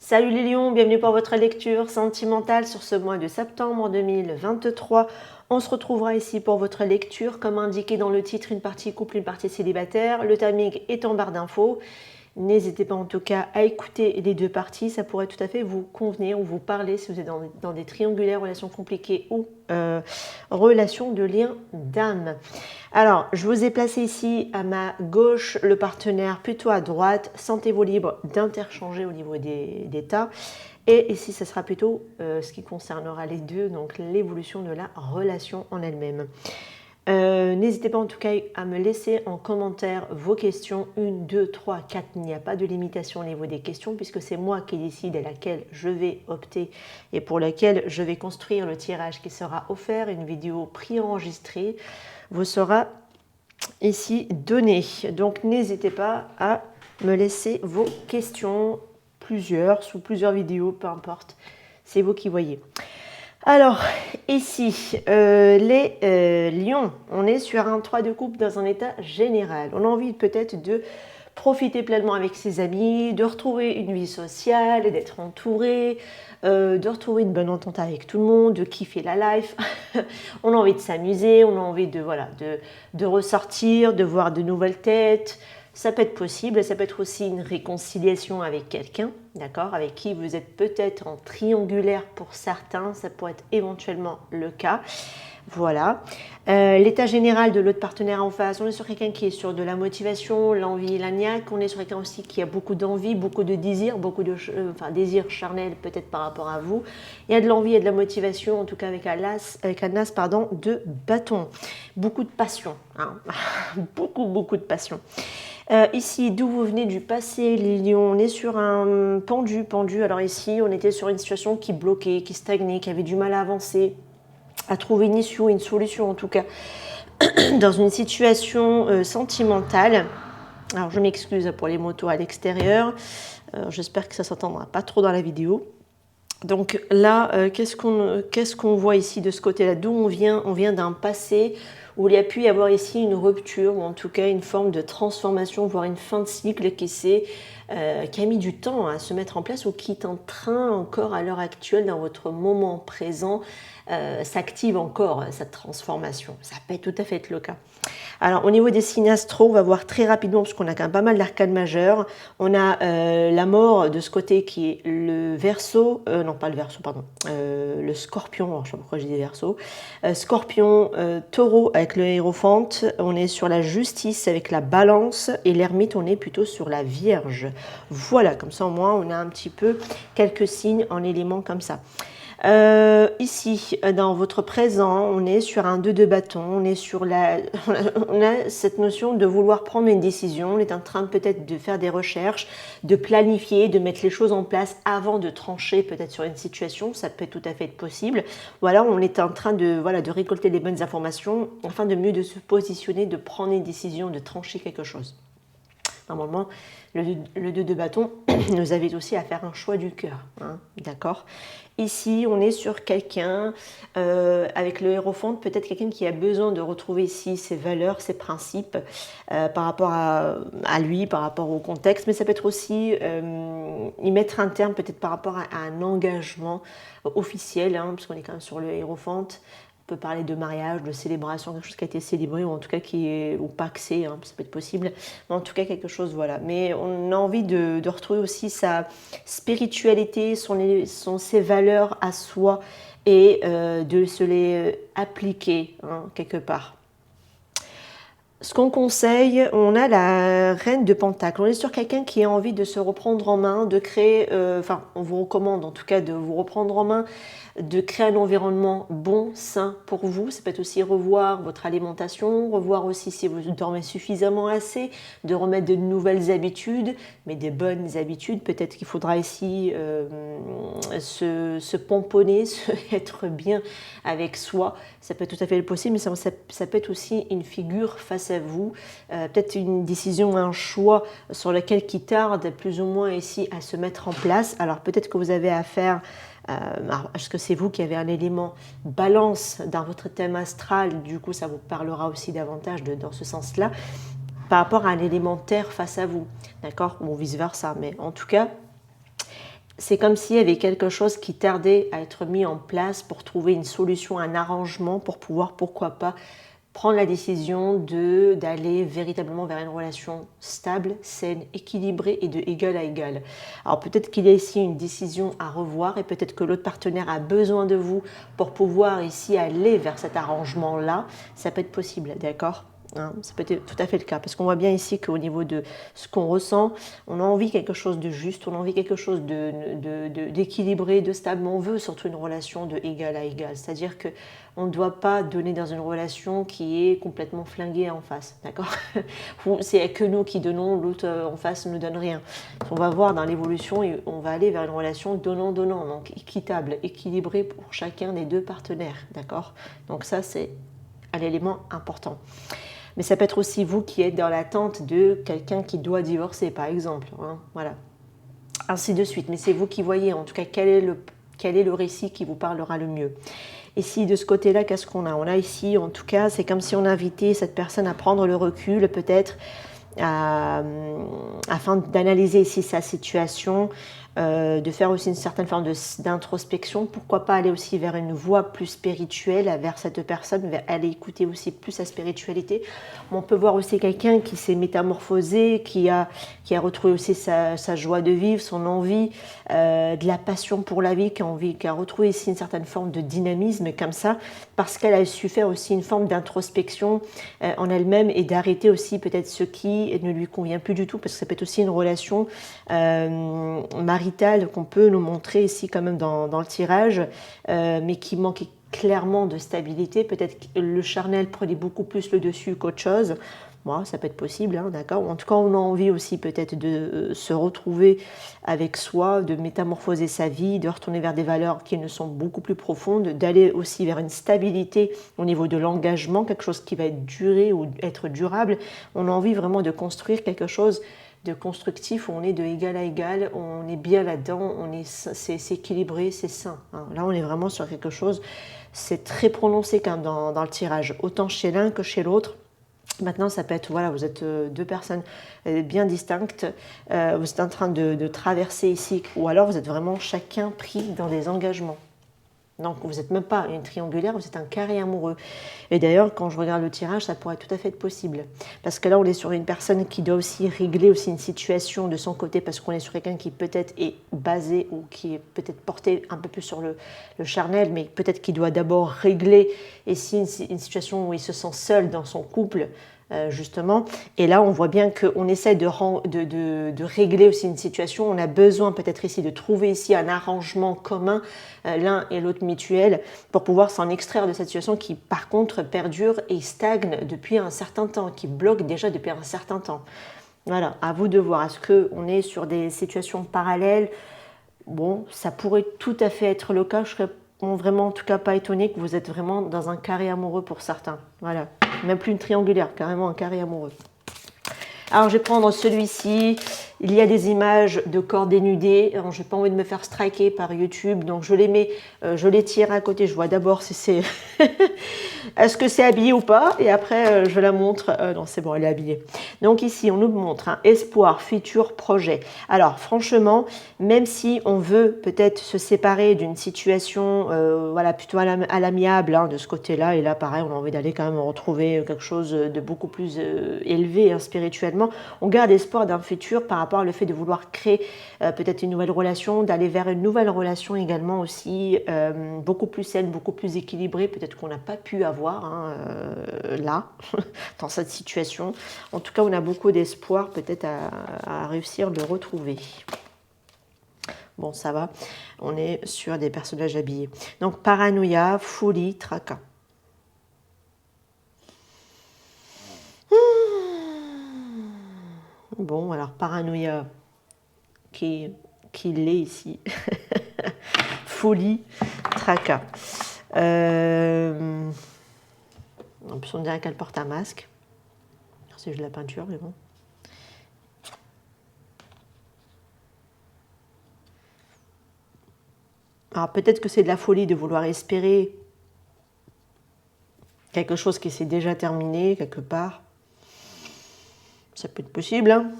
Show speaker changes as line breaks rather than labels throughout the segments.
Salut les lions, bienvenue pour votre lecture sentimentale sur ce mois de septembre 2023. On se retrouvera ici pour votre lecture, comme indiqué dans le titre, une partie couple, une partie célibataire. Le timing est en barre d'infos. N'hésitez pas en tout cas à écouter les deux parties, ça pourrait tout à fait vous convenir ou vous parler si vous êtes dans des triangulaires, relations compliquées ou relations de lien d'âme. Alors, je vous ai placé ici à ma gauche le partenaire, plutôt à droite. Sentez-vous libre d'interchanger au niveau des tas. Et ici, ce sera plutôt ce qui concernera les deux, donc l'évolution de la relation en elle-même. N'hésitez pas en tout cas à me laisser en commentaire vos questions, 1, 2, 3, 4, il n'y a pas de limitation au niveau des questions puisque c'est moi qui décide à laquelle je vais opter et pour laquelle je vais construire le tirage qui sera offert, une vidéo préenregistrée vous sera ici donnée. Donc n'hésitez pas à me laisser vos questions, sous plusieurs vidéos, peu importe, c'est vous qui voyez. Alors, ici, les lions, on est sur un 3 de coupe dans un état général. On a envie peut-être de profiter pleinement avec ses amis, de retrouver une vie sociale, d'être entouré, de retrouver une bonne entente avec tout le monde, de kiffer la life. On a envie de s'amuser, on a envie de ressortir, de voir de nouvelles têtes. Ça peut être possible, ça peut être aussi une réconciliation avec quelqu'un, d'accord, avec qui vous êtes peut-être en triangulaire pour certains, ça pourrait être éventuellement le cas. Voilà. L'état général de l'autre partenaire en face, on est sur quelqu'un qui est sur de la motivation, l'envie, la niaque. On est sur quelqu'un aussi qui a beaucoup d'envie, beaucoup de désirs, désirs charnels peut-être par rapport à vous. Il y a de l'envie et de la motivation, en tout cas avec un as de bâton. Beaucoup de passion, hein. beaucoup de passion. Ici, d'où vous venez du passé, les lions, on est sur un pendu. Alors ici, on était sur une situation qui bloquait, qui stagnait, qui avait du mal à avancer, à trouver une issue, une solution en tout cas, dans une situation sentimentale. Alors je m'excuse pour les motos à l'extérieur, j'espère que ça ne s'entendra pas trop dans la vidéo. Donc là, qu'est-ce qu'on voit ici de ce côté-là? D'où on vient? On vient d'un passé où il y a pu y avoir ici une rupture, ou en tout cas une forme de transformation, voire une fin de cycle qui a mis du temps à se mettre en place ou qui est en train encore à l'heure actuelle, dans votre moment présent, s'active encore cette transformation. Ça peut tout à fait être le cas. Alors au niveau des signes astro, on va voir très rapidement parce qu'on a quand même pas mal d'arcanes majeures. On a la mort de ce côté qui est le Verseau, le Scorpion, alors je sais pas pourquoi j'ai dit Verseau, Scorpion, Taureau avec le Hiérophante, on est sur la Justice avec la Balance et l'Ermite, on est plutôt sur la Vierge. Voilà, comme ça au moins on a un petit peu quelques signes en éléments comme ça. Ici, dans votre présent, on est sur un 2 de bâton, on a cette notion de vouloir prendre une décision, on est en train peut-être de faire des recherches, de planifier, de mettre les choses en place avant de trancher peut-être sur une situation, ça peut tout à fait être possible. Ou alors on est en train de récolter les bonnes informations afin de mieux de se positionner, de prendre une décision, de trancher quelque chose. Normalement, le 2 de bâton nous invite aussi à faire un choix du cœur, hein, d'accord. Ici, on est sur quelqu'un, avec le Hiérophante, peut-être quelqu'un qui a besoin de retrouver ici ses valeurs, ses principes, par rapport à lui, par rapport au contexte, mais ça peut être aussi y mettre un terme peut-être par rapport à un engagement officiel, hein, parce qu'on est quand même sur le Hiérophante. On peut parler de mariage, de célébration, quelque chose qui a été célébré ou en tout cas qui est ou paxé, hein, ça peut être possible, mais en tout cas quelque chose, voilà. Mais on a envie de retrouver aussi sa spiritualité, ses valeurs à soi et de se les appliquer, hein, quelque part. Ce qu'on conseille, on a la reine de Pentacle. On est sur quelqu'un qui a envie de se reprendre en main, de créer, on vous recommande en tout cas de vous reprendre en main, de créer un environnement bon, sain pour vous. Ça peut être aussi revoir votre alimentation, revoir aussi si vous dormez suffisamment assez, de remettre de nouvelles habitudes, mais des bonnes habitudes. Peut-être qu'il faudra ici se pomponner, être bien avec soi. Ça peut être tout à fait possible, mais ça peut être aussi une figure face à vous, peut-être une décision, un choix sur lequel qui tarde plus ou moins ici à se mettre en place. Alors peut-être que vous avez affaire, est-ce que c'est vous qui avez un élément balance dans votre thème astral, du coup ça vous parlera aussi davantage dans ce sens-là, par rapport à un élément terre face à vous, d'accord, ou vice versa, mais en tout cas, c'est comme s'il y avait quelque chose qui tardait à être mis en place pour trouver une solution, un arrangement pour pouvoir, pourquoi pas, prendre la décision d'aller véritablement vers une relation stable, saine, équilibrée et de égal à égal. Alors peut-être qu'il y a ici une décision à revoir et peut-être que l'autre partenaire a besoin de vous pour pouvoir ici aller vers cet arrangement-là. Ça peut être possible, d'accord ? Hein, ça peut être tout à fait le cas, parce qu'on voit bien ici qu'au niveau de ce qu'on ressent, on a envie quelque chose de juste, on a envie quelque chose d'équilibré, de stable, mais on veut surtout une relation de égal à égal, c'est-à-dire que on ne doit pas donner dans une relation qui est complètement flinguée en face, d'accord? C'est que nous qui donnons, l'autre en face ne nous donne rien. On va voir dans l'évolution, on va aller vers une relation donnant-donnant, donc équitable, équilibrée pour chacun des deux partenaires, d'accord? Donc ça, c'est un élément important. Mais ça peut être aussi vous qui êtes dans l'attente de quelqu'un qui doit divorcer, par exemple. Hein, voilà. Ainsi de suite. Mais c'est vous qui voyez, en tout cas, quel est le récit qui vous parlera le mieux. Ici, de ce côté-là, qu'est-ce qu'on a? On a ici, en tout cas, c'est comme si on invitait cette personne à prendre le recul, peut-être, afin d'analyser ici sa situation, de faire aussi une certaine forme d'introspection. Pourquoi pas aller aussi vers une voie plus spirituelle, vers cette personne, aller écouter aussi plus sa spiritualité. On peut voir aussi quelqu'un qui s'est métamorphosé, qui a retrouvé aussi sa joie de vivre, son envie, de la passion pour la vie, qui a retrouvé ici une certaine forme de dynamisme comme ça, parce qu'elle a su faire aussi une forme d'introspection en elle-même et d'arrêter aussi peut-être ce qui ne lui convient plus du tout, parce que ça peut être aussi une relation maritale qu'on peut nous montrer ici quand même dans le tirage, mais qui manquait clairement de stabilité. Peut-être que le charnel prenait beaucoup plus le dessus qu'autre chose. Bon, ça peut être possible, hein, d'accord. En tout cas, on a envie aussi peut-être de se retrouver avec soi, de métamorphoser sa vie, de retourner vers des valeurs qui ne sont beaucoup plus profondes, d'aller aussi vers une stabilité au niveau de l'engagement, quelque chose qui va être duré ou être durable. On a envie vraiment de construire quelque chose de constructif où on est de égal à égal, on est bien là-dedans, c'est équilibré, c'est sain. Hein. Là, on est vraiment sur quelque chose, c'est très prononcé quand même dans le tirage, autant chez l'un que chez l'autre. Maintenant, ça peut être, voilà, vous êtes deux personnes bien distinctes, vous êtes en train de traverser ici, ou alors vous êtes vraiment chacun pris dans des engagements. Donc, vous n'êtes même pas une triangulaire, vous êtes un carré amoureux. Et d'ailleurs, quand je regarde le tirage, ça pourrait tout à fait être possible. Parce que là, on est sur une personne qui doit aussi régler aussi une situation de son côté, parce qu'on est sur quelqu'un qui peut-être est basé ou qui est peut-être porté un peu plus sur le charnel, mais peut-être qu'il doit d'abord régler ici une situation où il se sent seul dans son couple, justement. Et là, on voit bien qu'on essaie de régler aussi une situation. On a besoin peut-être ici de trouver ici un arrangement commun, l'un et l'autre mutuel, pour pouvoir s'en extraire de cette situation qui, par contre, perdure et stagne depuis un certain temps, qui bloque déjà depuis un certain temps. Voilà, à vous de voir. Est-ce qu'on est sur des situations parallèles? Bon, ça pourrait tout à fait être le cas. Je serais vraiment en tout cas pas étonnée que vous êtes vraiment dans un carré amoureux pour certains. Voilà, même plus une triangulaire, carrément un carré amoureux. Alors je vais prendre celui-ci. Il y a des images de corps dénudés. Alors, je n'ai pas envie de me faire striker par YouTube, donc je les mets, je les tire à côté. Je vois d'abord si c'est est-ce que c'est habillé ou pas, et après je la montre. Non, c'est bon, elle est habillée. Donc ici, on nous montre un espoir, futur, projet. Alors franchement, même si on veut peut-être se séparer d'une situation, voilà, plutôt à l'amiable, hein, de ce côté-là, et là pareil, on a envie d'aller quand même retrouver quelque chose de beaucoup plus élevé, hein, spirituellement. On garde espoir d'un futur par rapport au fait de vouloir créer peut-être une nouvelle relation, d'aller vers une nouvelle relation également aussi, beaucoup plus saine, beaucoup plus équilibrée, peut-être qu'on n'a pas pu avoir, hein, là, dans cette situation. En tout cas, on a beaucoup d'espoir peut-être à réussir de le retrouver. Bon, ça va, on est sur des personnages habillés. Donc, paranoïa, folie, tracas. Bon, alors paranoïa qui l'est ici. Folie, tracas. En plus, on dirait qu'elle porte un masque. C'est juste de la peinture, mais bon. Alors peut-être que c'est de la folie de vouloir espérer quelque chose qui s'est déjà terminé quelque part. Ça peut être possible, hein.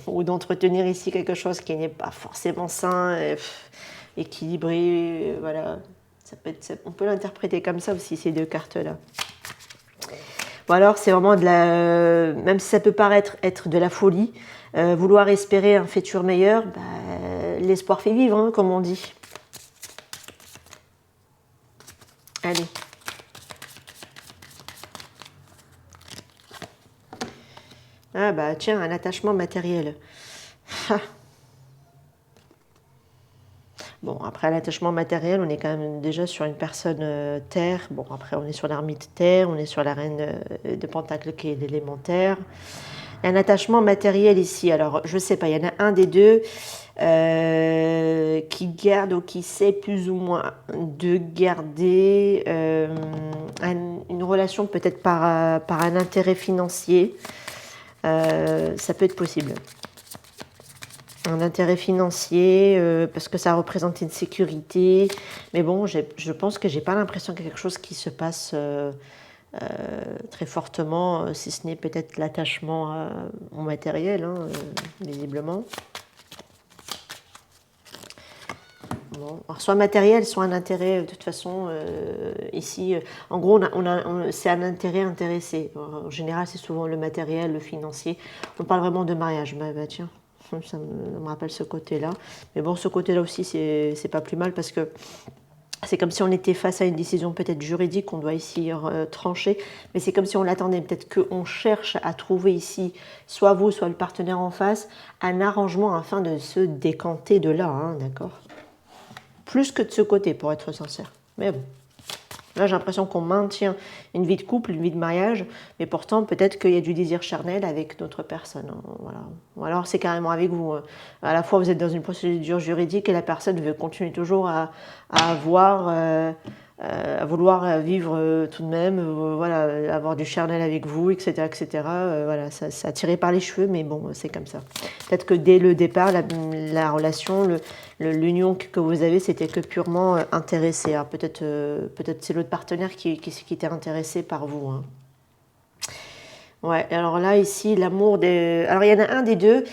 ou d'entretenir ici quelque chose qui n'est pas forcément sain, équilibré, voilà. On peut l'interpréter comme ça aussi, ces deux cartes-là. Ou alors c'est vraiment même si ça peut paraître être de la folie, vouloir espérer un futur meilleur, l'espoir fait vivre, hein, comme on dit. Allez. Ah bah tiens, un attachement matériel. Bon, après l'attachement matériel, on est quand même déjà sur une personne terre. Bon, après on est sur l'ermite terre, on est sur la reine de Pentacle qui est l'élémentaire. Il y a un attachement matériel ici. Alors, je sais pas, il y en a un des deux qui garde ou qui sait plus ou moins de garder une relation peut-être par un intérêt financier. Ça peut être possible. Un intérêt financier, parce que ça représente une sécurité. Mais bon, je pense que j'ai pas l'impression qu'il y a quelque chose qui se passe très fortement, si ce n'est peut-être l'attachement au matériel, hein, visiblement. Bon. Alors, soit matériel, soit un intérêt, de toute façon, ici, en gros, c'est un intérêt intéressé. En général, c'est souvent le matériel, le financier. On parle vraiment de mariage. Bah, tiens, ça me rappelle ce côté-là. Mais bon, ce côté-là aussi, c'est pas plus mal parce que c'est comme si on était face à une décision peut-être juridique qu'on doit ici trancher, mais c'est comme si on l'attendait. Peut-être qu'on cherche à trouver ici, soit vous, soit le partenaire en face, un arrangement afin de se décanter de là, hein, d'accord ? Plus que de ce côté, pour être sincère. Mais bon. Là, j'ai l'impression qu'on maintient une vie de couple, une vie de mariage, mais pourtant, peut-être qu'il y a du désir charnel avec d'autres personnes. Voilà. Ou alors, c'est carrément avec vous. À la fois, vous êtes dans une procédure juridique et la personne veut continuer toujours à vouloir vivre tout de même, voilà, avoir du charnel avec vous, etc. etc. Voilà, ça tiré par les cheveux, mais bon, c'est comme ça. Peut-être que dès le départ, la relation, l'union que vous avez, c'était que purement intéressé. Alors peut-être c'est l'autre partenaire qui était intéressé par vous. Hein. Ouais, alors là, ici, l'amour des... Alors, il y en a un des deux,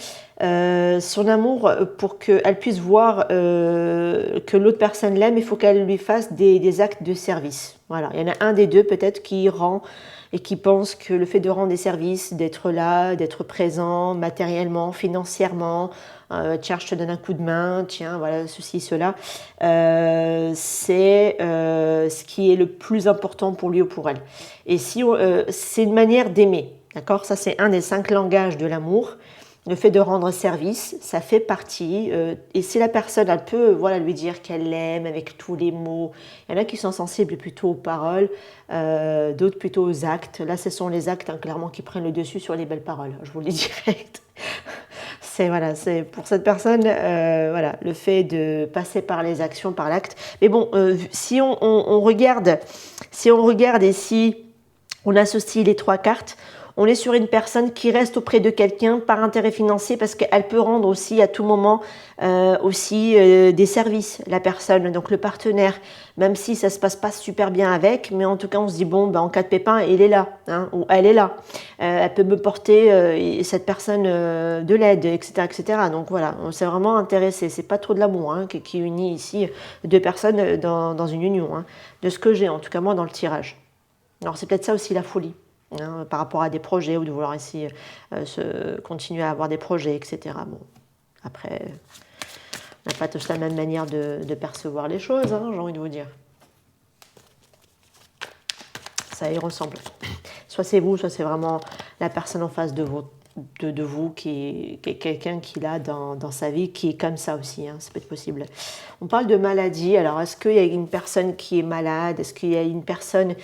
son amour, pour qu'elle puisse voir que l'autre personne l'aime, il faut qu'elle lui fasse des actes de service. Voilà, il y en a un des deux, peut-être, qui rend et qui pense que le fait de rendre des services, d'être là, d'être présent, matériellement, financièrement, tiens, je te donne un coup de main, tiens, voilà, ceci, cela, c'est ce qui est le plus important pour lui ou pour elle. Et si c'est une manière d'aimer. D'accord ? Ça, c'est un des 5 langages de l'amour. Le fait de rendre service, ça fait partie. Et si la personne, elle peut lui dire qu'elle l'aime avec tous les mots. Il y en a qui sont sensibles plutôt aux paroles, d'autres plutôt aux actes. Là, ce sont les actes, hein, clairement, qui prennent le dessus sur les belles paroles. Je vous le dis direct. C'est pour cette personne, le fait de passer par les actions, par l'acte. Mais bon, si on regarde et si on associe les 3 cartes, on est sur une personne qui reste auprès de quelqu'un par intérêt financier parce qu'elle peut rendre aussi à tout moment des services, la personne, donc le partenaire, même si ça se passe pas super bien avec, mais en tout cas on se dit bon, en cas de pépin, il est là, hein, ou elle est là, elle peut me porter cette personne de l'aide, etc., etc. Donc voilà, on s'est vraiment intéressé, c'est pas trop de l'amour hein, qui unit ici 2 personnes dans une union, hein, de ce que j'ai en tout cas moi dans le tirage. Alors c'est peut-être ça aussi la folie. Hein, par rapport à des projets ou de vouloir essayer continuer à avoir des projets, etc. Bon, après, on n'a pas tous la même manière de percevoir les choses, hein, j'ai envie de vous dire. Ça y ressemble. Soit c'est vous, soit c'est vraiment la personne en face de vous qui est quelqu'un qui l'a dans sa vie, qui est comme ça aussi, hein, ça peut être possible. On parle de maladie, alors est-ce qu'il y a une personne qui est malade, est-ce qu'il y a une personne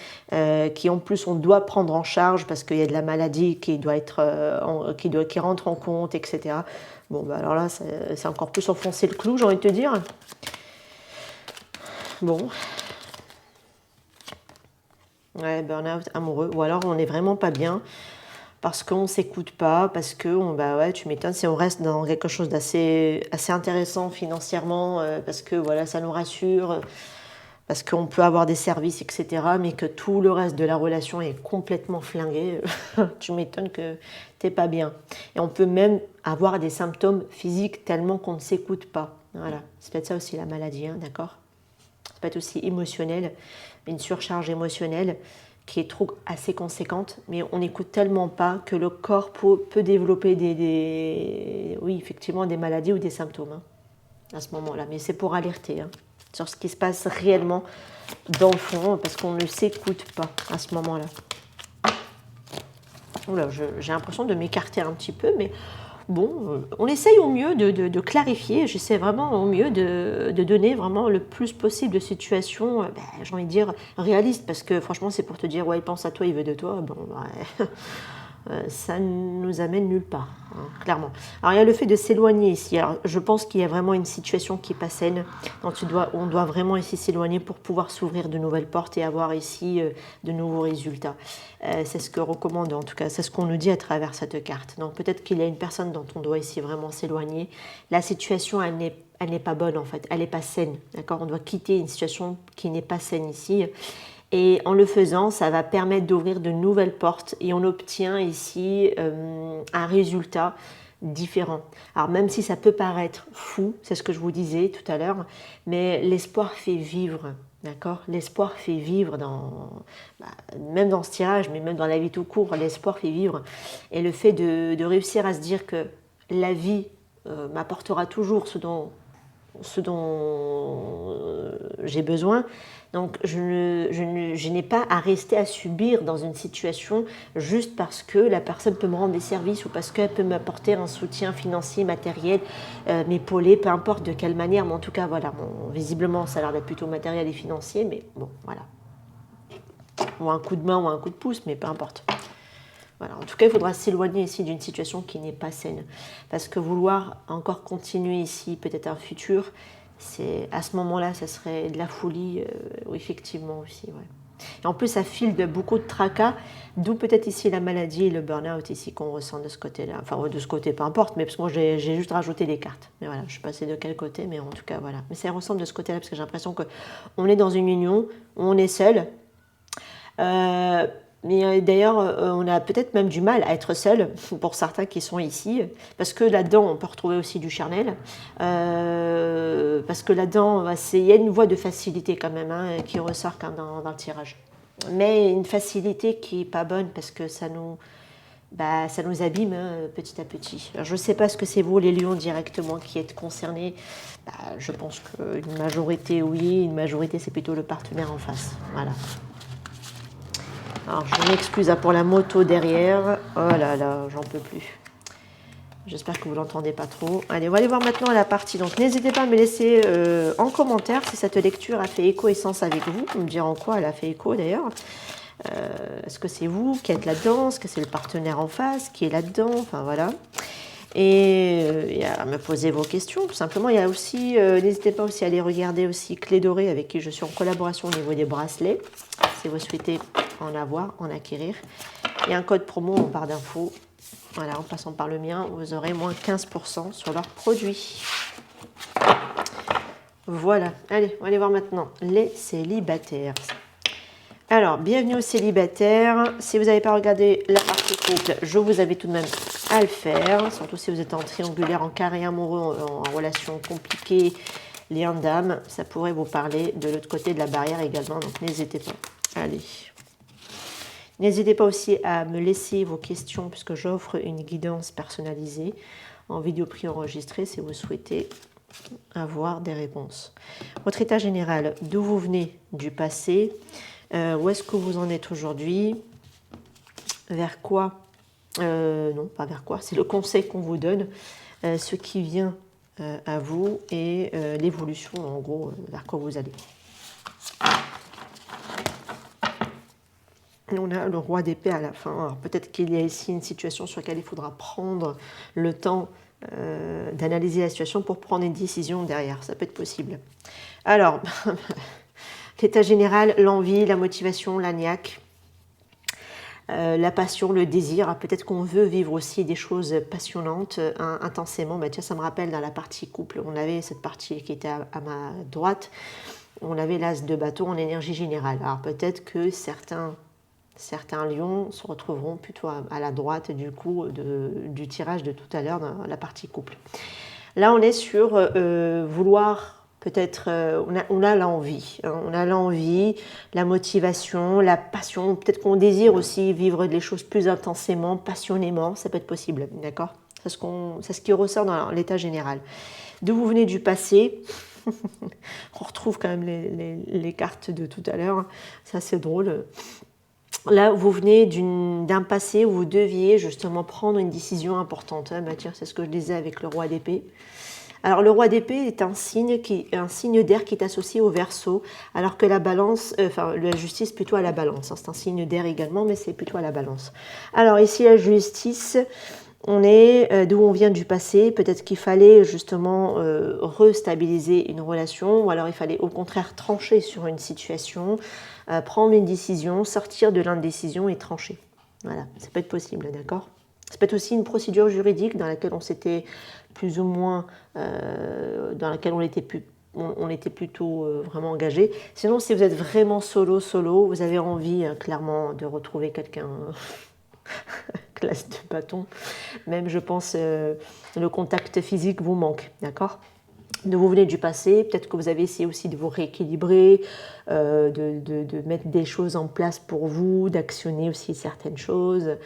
qui en plus on doit prendre en charge parce qu'il y a de la maladie qui doit être qui rentre en compte, etc. Bon, alors là, c'est encore plus enfoncer le clou, j'ai envie de te dire. Bon. Ouais, burn-out amoureux, ou alors on n'est vraiment pas bien. Parce qu'on ne s'écoute pas, parce que tu m'étonnes, si on reste dans quelque chose d'assez intéressant financièrement, parce que voilà, ça nous rassure. parce qu'on peut avoir des services, etc., mais que tout le reste de la relation est complètement flingué, tu m'étonnes que t'es pas bien. Et on peut même avoir des symptômes physiques tellement qu'on ne s'écoute pas. Voilà, c'est peut-être ça aussi la maladie, hein, d'accord? Ça peut être aussi émotionnel, une surcharge émotionnelle qui est trop assez conséquente, mais on n'écoute tellement pas que le corps peut développer oui, effectivement, des maladies ou des symptômes, hein, à ce moment-là. Mais c'est pour alerter, hein, sur ce qui se passe réellement dans le fond, parce qu'on ne s'écoute pas à ce moment-là. Oula, j'ai l'impression de m'écarter un petit peu, mais bon, on essaye au mieux de clarifier. J'essaie vraiment au mieux de donner vraiment le plus possible de situations, j'ai envie de dire, réalistes, parce que franchement, c'est pour te dire, ouais, il pense à toi, il veut de toi. Bon, ouais. Ça ne nous amène nulle part, hein, clairement. Alors il y a le fait de s'éloigner ici. Alors, je pense qu'il y a vraiment une situation qui n'est pas saine. Donc on doit vraiment ici s'éloigner pour pouvoir s'ouvrir de nouvelles portes et avoir ici de nouveaux résultats. C'est ce que recommande, en tout cas, c'est ce qu'on nous dit à travers cette carte. Donc peut-être qu'il y a une personne dont on doit ici vraiment s'éloigner. La situation, elle n'est pas bonne en fait, elle n'est pas saine. D'accord, on doit quitter une situation qui n'est pas saine ici. Et en le faisant, ça va permettre d'ouvrir de nouvelles portes et on obtient ici un résultat différent. Alors même si ça peut paraître fou, c'est ce que je vous disais tout à l'heure, mais l'espoir fait vivre, d'accord? L'espoir fait vivre même dans ce tirage, mais même dans la vie tout court, l'espoir fait vivre. Et le fait de réussir à se dire que la vie m'apportera toujours ce dont j'ai besoin. Donc je n'ai pas à rester à subir dans une situation juste parce que la personne peut me rendre des services ou parce qu'elle peut m'apporter un soutien financier, matériel, m'épauler, peu importe de quelle manière, mais en tout cas voilà, bon, visiblement ça a l'air d'être plutôt matériel et financier, mais bon voilà. Ou un coup de main ou un coup de pouce, mais peu importe. Voilà. En tout cas, il faudra s'éloigner ici d'une situation qui n'est pas saine. Parce que vouloir encore continuer ici, peut-être un futur, à ce moment-là, ça serait de la folie, effectivement aussi. Ouais. Et en plus, ça file de beaucoup de tracas, d'où peut-être ici la maladie et le burn-out ici qu'on ressent de ce côté-là. Enfin, de ce côté, peu importe, mais parce que moi, j'ai juste rajouté des cartes. Mais voilà, je suis passée de quel côté, mais en tout cas, voilà. Mais ça ressemble de ce côté-là, parce que j'ai l'impression qu'on est dans une union, où on est seul. Mais d'ailleurs, on a peut-être même du mal à être seul, pour certains qui sont ici, parce que là-dedans, on peut retrouver aussi du charnel, parce que là-dedans, il y a une voie de facilité quand même, hein, qui ressort quand dans le tirage. Mais une facilité qui n'est pas bonne, parce que ça nous abîme, hein, petit à petit. Alors, je ne sais pas ce que c'est vous, les lions, directement, qui êtes concernés. Je pense qu'une majorité, oui, une majorité, c'est plutôt le partenaire en face. Voilà. Alors, je m'excuse pour la moto derrière. Oh là là, j'en peux plus. J'espère que vous ne l'entendez pas trop. Allez, on va aller voir maintenant la partie. Donc, n'hésitez pas à me laisser en commentaire si cette lecture a fait écho et sens avec vous. Vous me dire en quoi elle a fait écho d'ailleurs. Est-ce que c'est vous qui êtes là-dedans? Est-ce que c'est le partenaire en face qui est là-dedans? Enfin, voilà. Et à me poser vos questions, tout simplement. Il y a aussi, n'hésitez pas aussi à aller regarder aussi Clé Dorée, avec qui je suis en collaboration au niveau des bracelets, si vous souhaitez en acquérir. Il y a un code promo en barre d'infos. Voilà, en passant par le mien, vous aurez moins 15% sur leurs produits. Voilà, allez, on va aller voir maintenant les célibataires. Alors, bienvenue aux célibataires. Si vous n'avez pas regardé la partie couple, je vous invite tout de même à le faire, surtout si vous êtes en triangulaire, en carré amoureux, en relation compliquée, lien d'âme, ça pourrait vous parler de l'autre côté de la barrière également, donc n'hésitez pas. Allez. N'hésitez pas aussi à me laisser vos questions, puisque j'offre une guidance personnalisée en vidéo préenregistrée si vous souhaitez avoir des réponses. Votre état général, d'où vous venez du passé, où est-ce que vous en êtes aujourd'hui, vers quoi, non pas vers quoi, c'est le conseil qu'on vous donne, ce qui vient à vous et l'évolution en gros vers quoi vous allez. On a le roi d'épée à la fin. Alors peut-être qu'il y a ici une situation sur laquelle il faudra prendre le temps d'analyser la situation pour prendre une décision derrière. Ça peut être possible. Alors, l'état général, l'envie, la motivation, la niaque, la passion, le désir. Peut-être qu'on veut vivre aussi des choses passionnantes intensément. Tiens, ça me rappelle dans la partie couple, on avait cette partie qui était à ma droite. on avait l'as de bâton en énergie générale. Alors peut-être que certains lions se retrouveront plutôt à la droite du coup du tirage de tout à l'heure dans la partie couple. Là, on est sur vouloir, peut-être, on a l'envie. Hein, on a l'envie, la motivation, la passion. Peut-être qu'on désire aussi vivre les choses plus intensément, passionnément. Ça peut être possible, d'accord ? C'est ce qui ressort dans l'état général. D'où vous venez du passé. On retrouve quand même les cartes de tout à l'heure. Ça, c'est drôle. Là, vous venez d'un passé où vous deviez justement prendre une décision importante. Bah tiens, c'est ce que je disais avec le roi d'épée. Alors, le roi d'épée est un signe d'air qui est associé au Verseau, alors que la balance, la justice plutôt à la balance. C'est un signe d'air également, mais c'est plutôt à la balance. Alors ici, la justice, on est d'où on vient du passé. Peut-être qu'il fallait justement restabiliser une relation, ou alors il fallait au contraire trancher sur une situation, prendre une décision, sortir de l'indécision et trancher. Voilà, ça peut être possible, d'accord ? Ça peut être aussi une procédure juridique dans laquelle on s'était plus ou moins, dans laquelle on était plutôt vraiment engagé. Sinon, si vous êtes vraiment solo, vous avez envie clairement de retrouver quelqu'un, classe de bâton. Même, je pense, le contact physique vous manque, d'accord ? De vous venez du passé, peut-être que vous avez essayé aussi de vous rééquilibrer, de mettre des choses en place pour vous, d'actionner aussi certaines choses,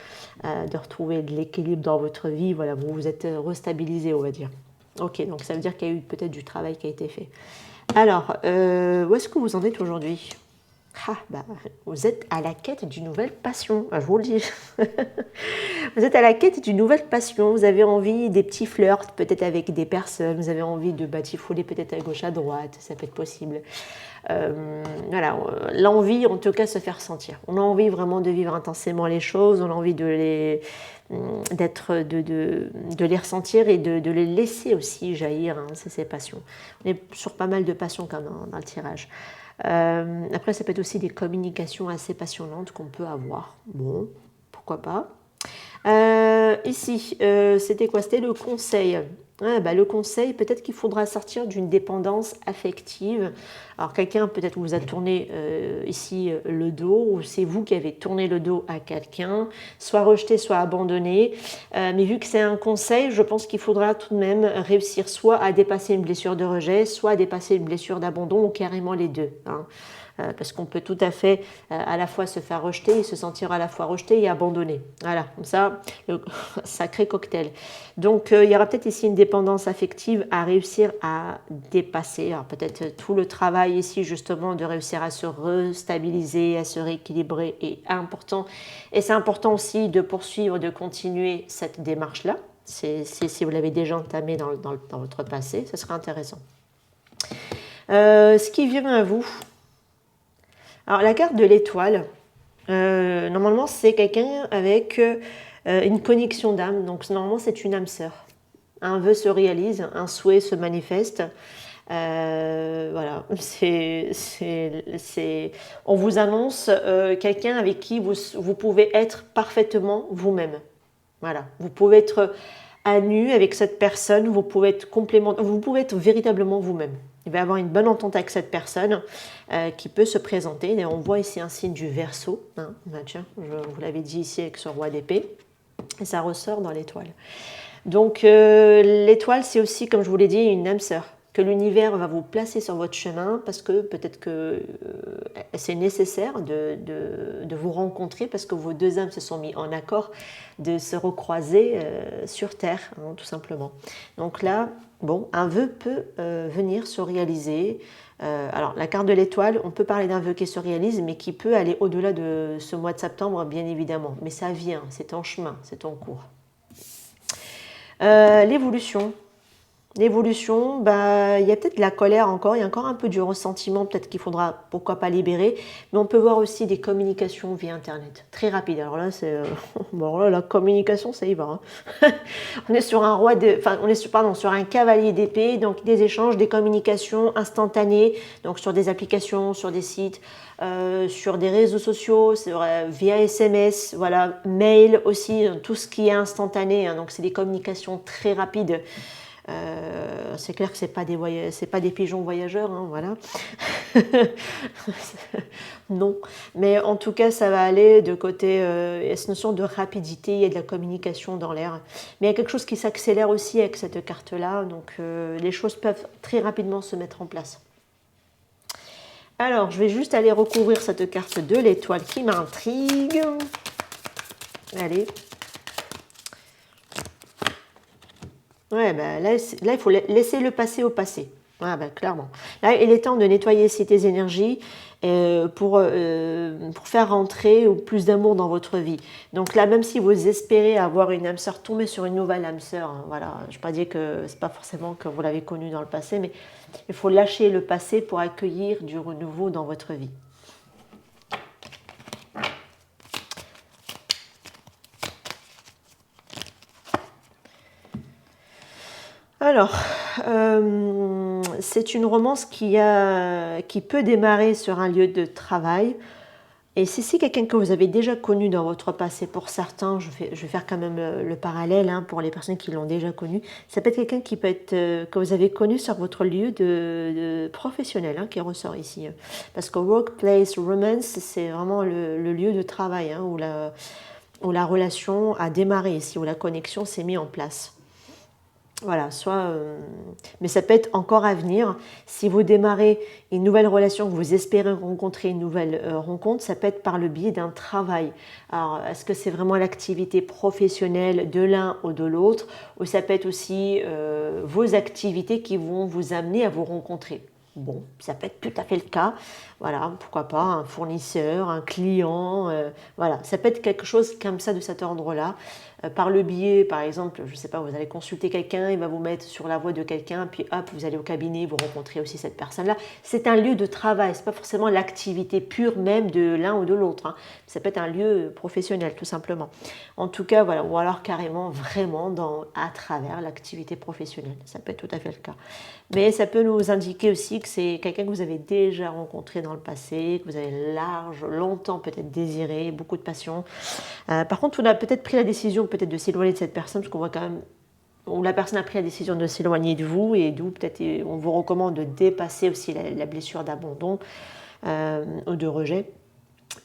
de retrouver de l'équilibre dans votre vie. Voilà, vous vous êtes restabilisé, on va dire. Ok, donc ça veut dire qu'il y a eu peut-être du travail qui a été fait. Alors, où est-ce que vous en êtes aujourd'hui ? Vous êtes à la quête d'une nouvelle passion, je vous le dis. Vous êtes à la quête d'une nouvelle passion, vous avez envie des petits flirts, peut-être avec des personnes, vous avez envie de batifoler peut-être à gauche, à droite, ça peut être possible. Voilà, l'envie en tout cas se faire sentir. On a envie vraiment de vivre intensément les choses, on a envie de les ressentir et de les laisser aussi jaillir, hein, c'est ces passions. On est sur pas mal de passions quand même dans le tirage. Après, ça peut être aussi des communications assez passionnantes qu'on peut avoir. Bon, pourquoi pas. Ici, c'était quoi ? C'était le conseil. Le conseil, peut-être qu'il faudra sortir d'une dépendance affective. Alors, quelqu'un peut-être vous a tourné ici le dos, ou c'est vous qui avez tourné le dos à quelqu'un, soit rejeté, soit abandonné. Mais vu que c'est un conseil, je pense qu'il faudra tout de même réussir soit à dépasser une blessure de rejet, soit à dépasser une blessure d'abandon, ou carrément les deux. Hein. Parce qu'on peut tout à fait à la fois se faire rejeter et se sentir à la fois rejeté et abandonné. Voilà, comme ça, le sacré cocktail. Donc, il y aura peut-être ici une dépendance affective à réussir à dépasser. Alors, peut-être tout le travail ici, justement, de réussir à se restabiliser, à se rééquilibrer est important. Et c'est important aussi de poursuivre, de continuer cette démarche-là. Si vous l'avez déjà entamée dans votre passé, ce serait intéressant. Ce qui vient à vous... Alors, la carte de l'étoile, normalement, c'est quelqu'un avec une connexion d'âme. Donc, normalement, c'est une âme sœur. Un vœu se réalise, un souhait se manifeste. Voilà, on vous annonce quelqu'un avec qui vous pouvez être parfaitement vous-même. Voilà, vous pouvez être à nu avec cette personne, vous pouvez être véritablement vous-même. Il va y avoir une bonne entente avec cette personne qui peut se présenter. Et on voit ici un signe du Verseau. Hein. Tiens, je vous l'avais dit ici avec ce roi d'épée. Et ça ressort dans l'étoile. Donc l'étoile, c'est aussi, comme je vous l'ai dit, une âme sœur que l'univers va vous placer sur votre chemin parce que peut-être que c'est nécessaire de vous rencontrer parce que vos deux âmes se sont mis en accord de se recroiser sur Terre, hein, tout simplement. Donc là, bon, un vœu peut venir se réaliser. Alors, la carte de l'étoile, on peut parler d'un vœu qui se réalise, mais qui peut aller au-delà de ce mois de septembre, bien évidemment. Mais ça vient, c'est en chemin, c'est en cours. L'évolution. L'évolution, il y a peut-être de la colère encore, il y a encore un peu du ressentiment, peut-être qu'il faudra, pourquoi pas, libérer, mais on peut voir aussi des communications via Internet, très rapide. Alors là, la communication, ça y va. Hein. On est sur sur un cavalier d'épée, donc des échanges, des communications instantanées, donc sur des applications, sur des sites, sur des réseaux sociaux, c'est vrai, via SMS, voilà, mail aussi, tout ce qui est instantané, hein, donc c'est des communications très rapides. C'est clair que c'est pas des pigeons voyageurs, hein, voilà. Non, mais en tout cas, ça va aller de côté. Il y a cette notion de rapidité, il y a de la communication dans l'air. Mais il y a quelque chose qui s'accélère aussi avec cette carte-là, donc les choses peuvent très rapidement se mettre en place. Alors, je vais juste aller recouvrir cette carte de l'étoile qui m'intrigue. Allez. Ouais, ben là, il faut laisser le passé au passé. Ah ben, clairement. Là, il est temps de nettoyer aussi tes énergies pour faire rentrer plus d'amour dans votre vie. Donc là, même si vous espérez avoir une âme sœur, tomber sur une nouvelle âme sœur, hein, voilà, je ne vais pas dire que c'est pas forcément que vous l'avez connue dans le passé, mais il faut lâcher le passé pour accueillir du renouveau dans votre vie. Alors, c'est une romance qui peut démarrer sur un lieu de travail. Et si c'est quelqu'un que vous avez déjà connu dans votre passé, pour certains, je vais faire quand même le parallèle pour les personnes qui l'ont déjà connu, ça peut être quelqu'un qui peut être que vous avez connu sur votre lieu de professionnel qui ressort ici. Parce que workplace romance, c'est vraiment le lieu de travail où la relation a démarré ici, où la connexion s'est mise en place. Voilà, mais ça peut être encore à venir. Si vous démarrez une nouvelle relation, que vous espérez rencontrer une nouvelle rencontre, ça peut être par le biais d'un travail. Alors, est-ce que c'est vraiment l'activité professionnelle de l'un ou de l'autre, ou ça peut être aussi vos activités qui vont vous amener à vous rencontrer? Bon, ça peut être tout à fait le cas. Voilà, pourquoi pas un fournisseur, un client. Voilà, ça peut être quelque chose comme ça de cet ordre-là. Par le biais, par exemple, je ne sais pas, vous allez consulter quelqu'un, il va vous mettre sur la voie de quelqu'un, puis hop, vous allez au cabinet, vous rencontrez aussi cette personne-là. C'est un lieu de travail, ce n'est pas forcément l'activité pure même de l'un ou de l'autre. Ça peut être un lieu professionnel, tout simplement. En tout cas, voilà, ou alors carrément, vraiment, à travers l'activité professionnelle. Ça peut être tout à fait le cas. Mais ça peut nous indiquer aussi que c'est quelqu'un que vous avez déjà rencontré dans le passé, que vous avez longtemps peut-être désiré, beaucoup de passion. Par contre, on a peut-être pris la décision peut-être de s'éloigner de cette personne, parce qu'on voit quand même, où la personne a pris la décision de s'éloigner de vous, et d'où peut-être on vous recommande de dépasser aussi la blessure d'abandon ou de rejet,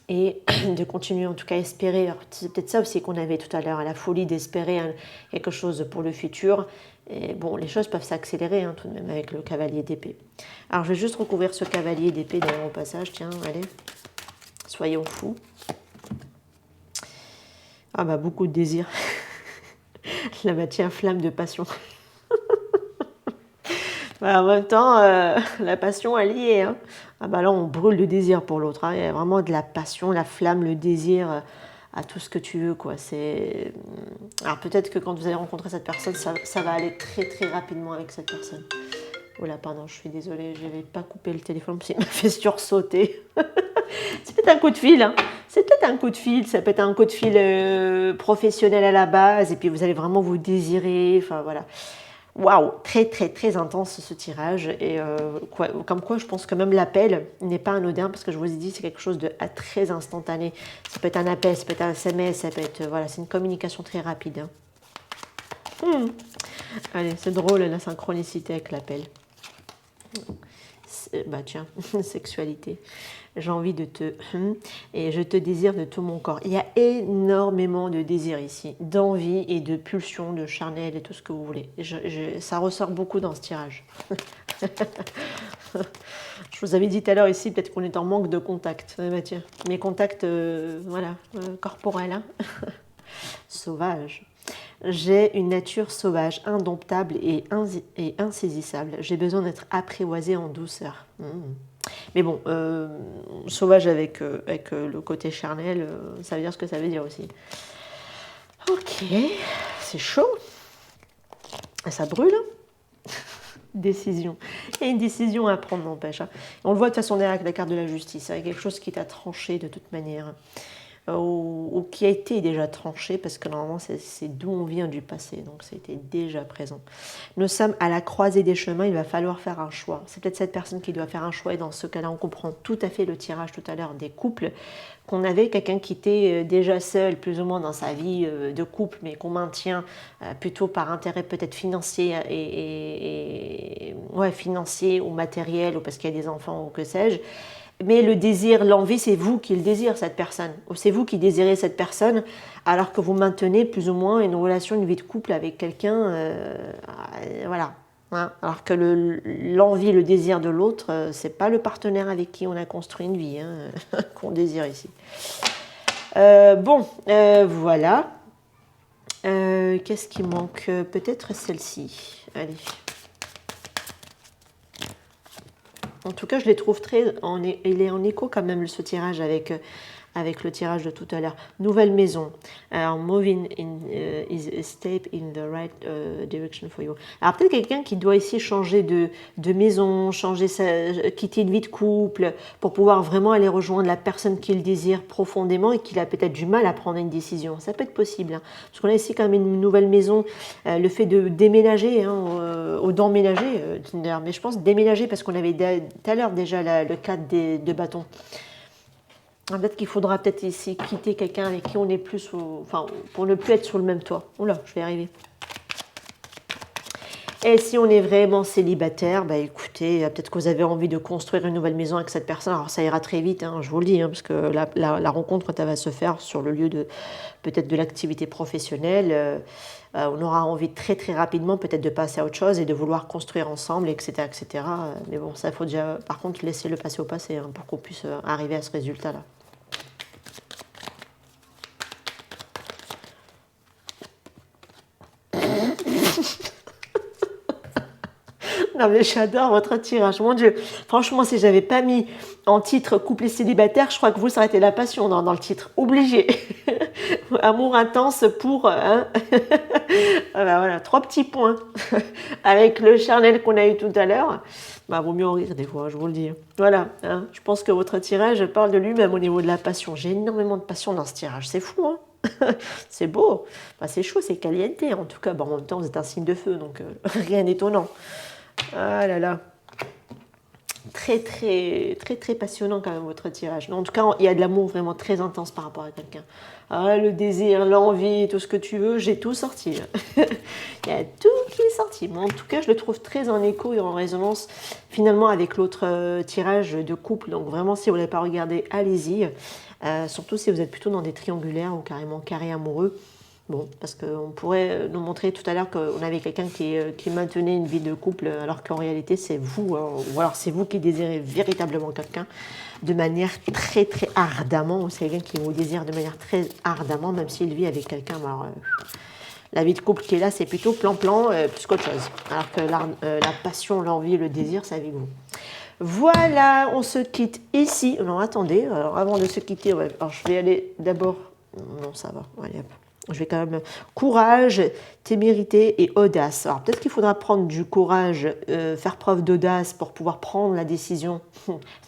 et de continuer en tout cas à espérer. C'est peut-être ça aussi qu'on avait tout à l'heure, la folie d'espérer quelque chose pour le futur. Et bon, les choses peuvent s'accélérer tout de même avec le cavalier d'épée. Alors je vais juste recouvrir ce cavalier d'épée d'ailleurs au passage, tiens, allez, soyons fous. Ah bah beaucoup de désir. La matière flamme de passion. Bah, en même temps, la passion elle y est. Ah bah là on brûle de désir pour l'autre. Il y a vraiment de la passion, la flamme, le désir à tout ce que tu veux, quoi. Alors peut-être que quand vous allez rencontrer cette personne, ça va aller très très rapidement avec cette personne. Oh là, pardon, je suis désolée, je n'avais pas coupé le téléphone parce qu'il m'a fait sursauter. C'est peut-être un coup de fil, C'est peut-être un coup de fil, ça peut être un coup de fil professionnel à la base, et puis vous allez vraiment vous désirer, enfin voilà. Waouh, très très très intense ce tirage, et comme quoi je pense que même l'appel n'est pas anodin, parce que je vous ai dit c'est quelque chose de très instantané. Ça peut être un appel, ça peut être un SMS, ça peut être, voilà, c'est une communication très rapide. Allez, c'est drôle la synchronicité avec l'appel. Bah tiens, sexualité. J'ai envie de et je te désire de tout mon corps. Il y a énormément de désir ici, d'envie et de pulsion, de charnel et tout ce que vous voulez. Ça ressort beaucoup dans ce tirage. Je vous avais dit tout à l'heure ici, peut-être qu'on est en manque de contact. Bah tiens, mes contacts, corporels, Sauvage. J'ai une nature sauvage, indomptable et insaisissable. J'ai besoin d'être apprivoisée en douceur. Mais bon, sauvage avec le côté charnel, ça veut dire ce que ça veut dire aussi. Ok, c'est chaud. Ça brûle. Décision. Il y a une décision à prendre, n'empêche. On le voit de toute façon derrière avec la carte de la justice. Il y a quelque chose qui t'a tranché de toute manière. ou qui a été déjà tranché, parce que normalement c'est d'où on vient du passé, donc c'était déjà présent. Nous sommes à la croisée des chemins, il va falloir faire un choix. C'est peut-être cette personne qui doit faire un choix, et dans ce cas-là, on comprend tout à fait le tirage tout à l'heure des couples, qu'on avait quelqu'un qui était déjà seul, plus ou moins dans sa vie de couple, mais qu'on maintient plutôt par intérêt peut-être financier, ouais, financier ou matériel, ou parce qu'il y a des enfants, ou que sais-je. Mais le désir, l'envie, c'est vous qui le désirez, cette personne. Ou c'est vous qui désirez cette personne, alors que vous maintenez plus ou moins une relation, une vie de couple avec quelqu'un. Voilà. Hein. Alors que l'envie, le désir de l'autre, c'est pas le partenaire avec qui on a construit une vie qu'on désire ici. Voilà. Qu'est-ce qui manque? Peut-être celle-ci. Allez. En tout cas, je les trouve il est en écho quand même ce tirage avec le tirage de tout à l'heure. Nouvelle maison. Alors, moving is a step in the right direction for you. Alors, peut-être quelqu'un qui doit ici changer de maison, quitter une vie de couple pour pouvoir vraiment aller rejoindre la personne qu'il désire profondément et qu'il a peut-être du mal à prendre une décision. Ça peut être possible. Hein, parce qu'on a ici quand même une nouvelle maison. Le fait de déménager, ou d'emménager, d'ailleurs, mais je pense déménager parce qu'on avait tout à l'heure déjà le cadre de bâtons. Peut-être qu'il faudra peut-être ici quitter quelqu'un avec qui on est plus, pour ne plus être sur le même toit. Oula, je vais y arriver. Et si on est vraiment célibataire, bah écoutez, peut-être que vous avez envie de construire une nouvelle maison avec cette personne. Alors ça ira très vite, hein, je vous le dis, parce que la rencontre, elle va se faire sur le lieu peut-être de l'activité professionnelle. On aura envie très très rapidement peut-être de passer à autre chose et de vouloir construire ensemble, etc. etc. Mais bon, ça, il faut déjà, par contre, laisser le passé au passé pour qu'on puisse arriver à ce résultat-là. Non mais j'adore votre tirage, mon Dieu. Franchement, si j'avais pas mis en titre couple et célibataire, je crois que vous, ça aurait été la passion dans le titre. Obligé. Amour intense pour... Hein. Voilà, 3 petits points. Avec le charnel qu'on a eu tout à l'heure. Vaut mieux en rire des fois, je vous le dis. Voilà, hein. Je pense que votre tirage parle de lui-même au niveau de la passion. J'ai énormément de passion dans ce tirage, c'est fou, hein. C'est beau. C'est chaud, c'est caliente. En tout cas, en même temps, vous êtes un signe de feu, donc rien d'étonnant. Ah là là. Très, très, très, très passionnant quand même votre tirage. En tout cas, il y a de l'amour vraiment très intense par rapport à quelqu'un. Ah, le désir, l'envie, tout ce que tu veux, j'ai tout sorti. Il y a tout qui est sorti. Mais en tout cas, je le trouve très en écho et en résonance finalement avec l'autre tirage de couple. Donc vraiment, si vous ne l'avez pas regardé, allez-y. Surtout si vous êtes plutôt dans des triangulaires ou carrément carrés amoureux. Bon, parce qu'on pourrait nous montrer tout à l'heure qu'on avait quelqu'un qui maintenait une vie de couple, alors qu'en réalité, c'est vous, ou alors c'est vous qui désirez véritablement quelqu'un de manière très, très ardemment, ou c'est quelqu'un qui vous désire de manière très ardemment, même s'il vit avec quelqu'un. Alors, la vie de couple qui est là, c'est plutôt plan-plan, plus qu'autre chose. Alors que la passion, l'envie, le désir, c'est avec vous. Voilà, on se quitte ici. Non, attendez, alors avant de se quitter, alors je vais aller d'abord... Non, ça va, allez hop. Je vais quand même courage, témérité et audace. Alors peut-être qu'il faudra prendre du courage, faire preuve d'audace pour pouvoir prendre la décision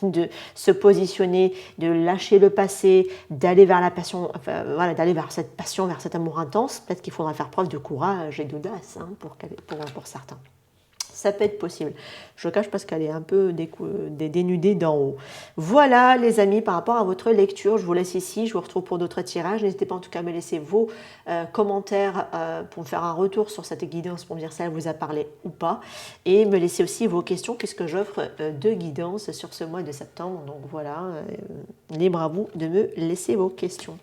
de se positionner, de lâcher le passé, d'aller vers la passion, voilà, d'aller vers cette passion, vers cet amour intense. Peut-être qu'il faudra faire preuve de courage et d'audace pour certains. Ça peut être possible. Je cache parce qu'elle est un peu dénudée d'en haut. Voilà les amis, par rapport à votre lecture, je vous laisse ici. Je vous retrouve pour d'autres tirages. N'hésitez pas en tout cas à me laisser vos commentaires pour me faire un retour sur cette guidance pour me dire si elle vous a parlé ou pas. Et me laisser aussi vos questions puisque j'offre 2 guidances sur ce mois de septembre. Donc voilà, libre à vous de me laisser vos questions.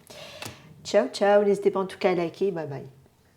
Ciao, ciao. N'hésitez pas en tout cas à liker. Bye bye.